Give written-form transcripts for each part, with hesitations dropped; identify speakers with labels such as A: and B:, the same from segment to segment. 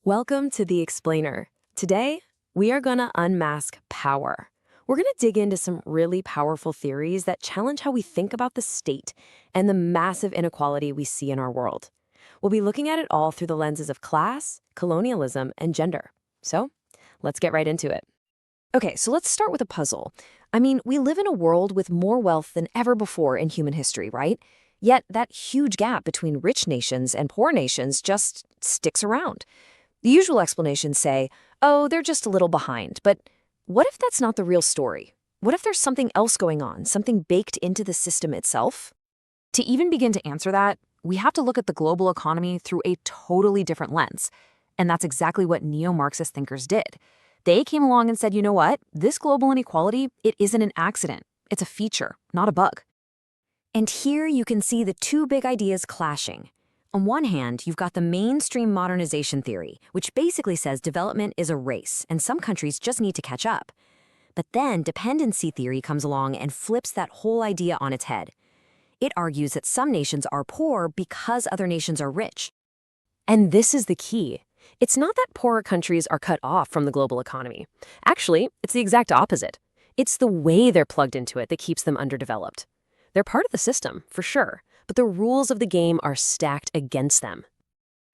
A: Welcome to The Explainer. Today, we are going to unmask power. We're going to dig into some really powerful theories that challenge how we think about the state and the massive inequality we see in our world. We'll be looking at it all through the lenses of class, colonialism, and gender. So, let's get right into it. Okay, so let's start with a puzzle. We live in a world with more wealth than ever before in human history, right? Yet that huge gap between rich nations and poor nations just sticks around. The usual explanations say, oh, they're just a little behind. But what if that's not the real story? What if there's something else going on, something baked into the system itself? To even begin to answer that, we have to look at the global economy through a totally different lens. And that's exactly what neo-Marxist thinkers did. They came along and said, you know what? This global inequality, it isn't an accident. It's a feature, not a bug. And here you can see the two big ideas clashing. On one hand, you've got the mainstream modernization theory, which basically says development is a race, and some countries just need to catch up. But then dependency theory comes along and flips that whole idea on its head. It argues that some nations are poor because other nations are rich. And this is the key. It's not that poorer countries are cut off from the global economy. Actually, it's the exact opposite. It's the way they're plugged into it that keeps them underdeveloped. They're part of the system, for sure, but the rules of the game are stacked against them.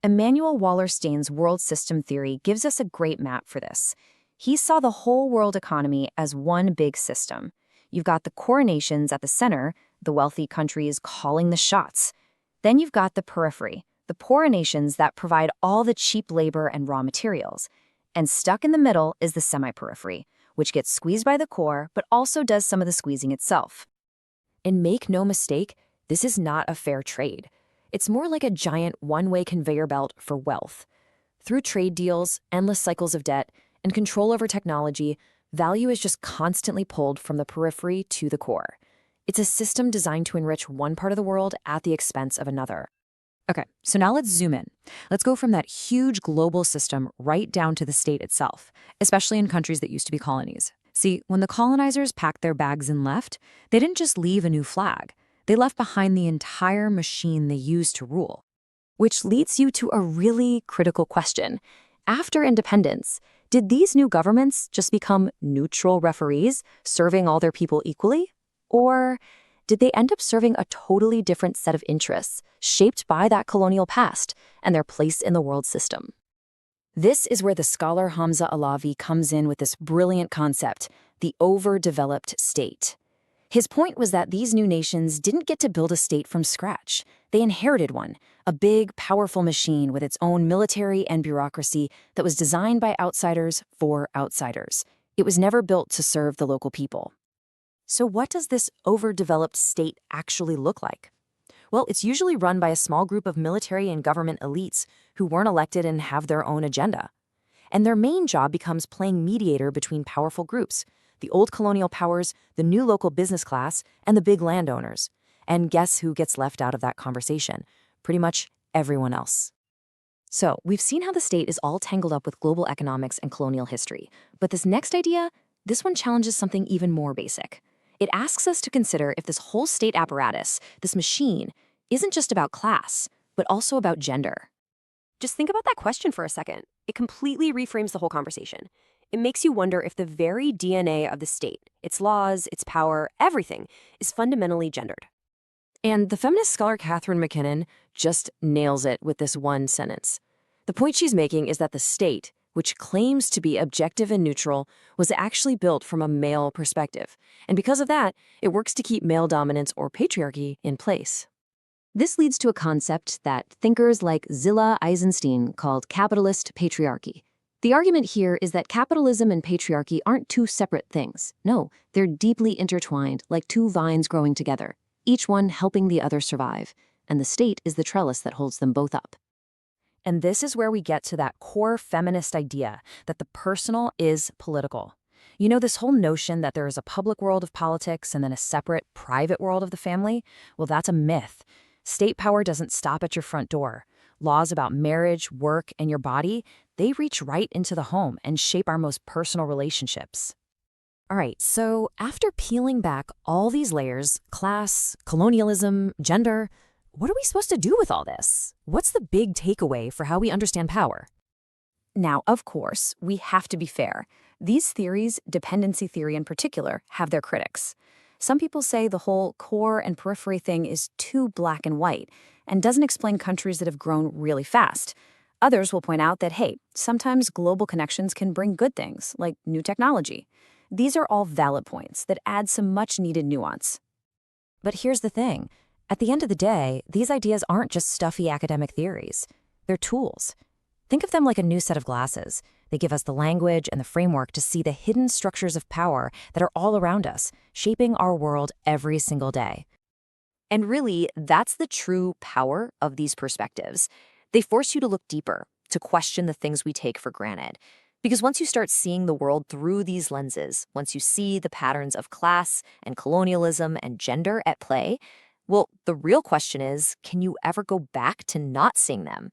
A: Emanuel Wallerstein's world system theory gives us a great map for this. He saw the whole world economy as one big system. You've got the core nations at the center, the wealthy countries calling the shots. Then you've got the periphery, the poorer nations that provide all the cheap labor and raw materials. And stuck in the middle is the semi-periphery, which gets squeezed by the core but also does some of the squeezing itself. And make no mistake, this is not a fair trade. It's more like a giant one-way conveyor belt for wealth. Through trade deals, endless cycles of debt, and control over technology, value is just constantly pulled from the periphery to the core. It's a system designed to enrich one part of the world at the expense of another. Okay, so now let's zoom in. Let's go from that huge global system right down to the state itself, especially in countries that used to be colonies. See, when the colonizers packed their bags and left, they didn't just leave a new flag. They left behind the entire machine they used to rule. Which leads you to a really critical question. After independence, did these new governments just become neutral referees, serving all their people equally? Or did they end up serving a totally different set of interests, shaped by that colonial past and their place in the world system? This is where the scholar Hamza Alavi comes in with this brilliant concept, the overdeveloped state. His point was that these new nations didn't get to build a state from scratch. They inherited one, a big, powerful machine with its own military and bureaucracy that was designed by outsiders for outsiders. It was never built to serve the local people. So what does this overdeveloped state actually look like? Well, it's usually run by a small group of military and government elites who weren't elected and have their own agenda. And their main job becomes playing mediator between powerful groups, the old colonial powers, the new local business class, and the big landowners. And guess who gets left out of that conversation? Pretty much everyone else. So, we've seen how the state is all tangled up with global economics and colonial history. But this next idea, this one challenges something even more basic. It asks us to consider if this whole state apparatus, this machine, isn't just about class, but also about gender. Just think about that question for a second. It completely reframes the whole conversation. It makes you wonder if the very DNA of the state, its laws, its power, everything, is fundamentally gendered. And the feminist scholar Catherine McKinnon just nails it with this one sentence. The point she's making is that the state, which claims to be objective and neutral, was actually built from a male perspective. And because of that, it works to keep male dominance or patriarchy in place. This leads to a concept that thinkers like Zilla Eisenstein called capitalist patriarchy. The argument here is that capitalism and patriarchy aren't two separate things. No, they're deeply intertwined, like two vines growing together, each one helping the other survive, and the state is the trellis that holds them both up. And this is where we get to that core feminist idea that the personal is political. You know, this whole notion that there is a public world of politics and then a separate private world of the family? Well, that's a myth. State power doesn't stop at your front door. Laws about marriage, work, and your body, they reach right into the home and shape our most personal relationships. All right, so after peeling back all these layers, class, colonialism, gender, what are we supposed to do with all this? What's the big takeaway for how we understand power? Now, of course, we have to be fair. These theories, dependency theory in particular, have their critics. Some people say the whole core and periphery thing is too black and white and doesn't explain countries that have grown really fast. Others will point out that, hey, sometimes global connections can bring good things, like new technology. These are all valid points that add some much needed nuance.
B: But here's the thing. At the end of the day, these ideas aren't just stuffy academic theories. They're tools. Think of them like a new set of glasses. They give us the language and the framework to see the hidden structures of power that are all around us, shaping our world every single day.
A: And really, that's the true power of these perspectives. They force you to look deeper, to question the things we take for granted. Because once you start seeing the world through these lenses, once you see the patterns of class and colonialism and gender at play, well, the real question is, can you ever go back to not seeing them?